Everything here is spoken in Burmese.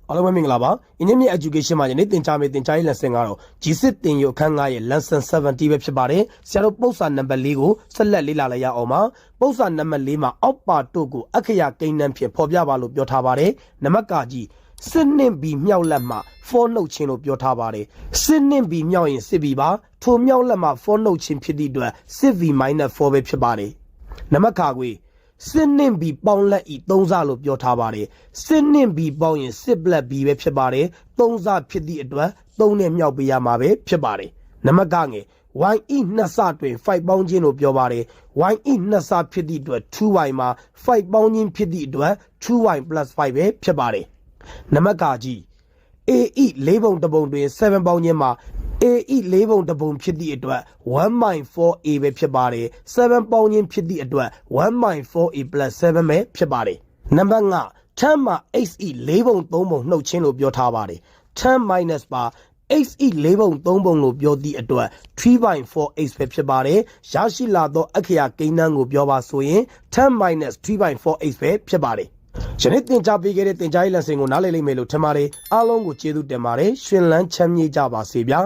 အားလုံးပဲမင်္ဂလာပါ။ Ingyin education မှာယနေ့သင်ကြားမယ့်သင်ကြားရေး lesson ကတော့ G10 သင်ယူအခန်း9ရဲ့ Lesson-17 ပဲဖြစ်ပါတယ်။ဆရာတို့ပု္ပ္ပစာနံပါတ်4ကိုဆက်လက်လေ့လာလိုက်ရအောင်ပါ။ပု္ပ္ပစာနံပါတ်4မှာအောက်ပါတို့ကိုအခရာကိန်းနှန်းဖြင့်ဖော်ပြပါလို့ပြောထားပါတယ်။နံပါတ်ကကြီးစစ်နှင့်ပြီးမြောက်လက်မှာ for နှုတ်ခြင်းလို့ပြောထားပါတယ်။စစ်နှင့်ပြီးမြောက်ရင်စစ်ပြီးပါထိုမြောက်လက်မှာ for နှုတ်ခြင်းဖြစ်သည့်အတွက်စစ် v - 4ပဲဖြစ်ပါတယ်။နံပါတ်ခါခွေစစ်နှင့်ပြီးပေါင်းလက်ဤသုံးစားလို့ပြောထားပါတယ်စစ်နှင့်ပြီးပေါင်းရင်စစ်ပလက်ဘီပဲဖြစ်ပါတယ်သုံးစားဖြစ်သည့်အတွက်သုံးနဲ့မြောက်ပေးရမှာပဲဖြစ်ပါတယ်နံပါတ်ကငယ် y e နှစ်ဆတွင်5ပေါင်းခြင်းလို့ပြောပါတယ် y e နှစ်ဆဖြစ်သည့်အတွက် 2y မှာ5ပေါင်းခြင်းဖြစ်သည့်အတွက် 2y + 5ပဲဖြစ်ပါတယ်နံပါတ်ကကြီး a e 4ပုံတစ်ပုံတွင်7ပေါင်းခြင်းမှာa e 4ပုံတစ်ပုံဖြစ်သည့်အတွက် 1/4a ပဲဖြစ်ပါတယ်7ပေါင်းခြင်းဖြစ်သည့်အတွက် 1/4a + 7ပဲဖြစ်ပါတယ်နံပါတ်5 10မှာ x e 4ပုံ3ပုံနှုတ်ခြင်းလို့ပြောထားပါတယ်10 minus ပါ x e 4ပုံ3ပုံလို့ပြောသည့်အတွက် 3/4x ပဲဖြစ်ပါတယ်ရရှိလာသောအခရာကိန်းနှန်းကိုပြောပါဆိုရင်10 minus 3/4x ပဲဖြစ်ပါတယ်ယနေ့သင်ကြားပေးခဲ့တဲ့သင်ကြားရေး lesson ကိုနားလည်လိမ့်မယ်လို့ထင်ပါတယ်အားလုံးကိုကျေးဇူးတင်ပါတယ်ရှင်လန်းချမ်းမြေ့ကြပါစေဗျာ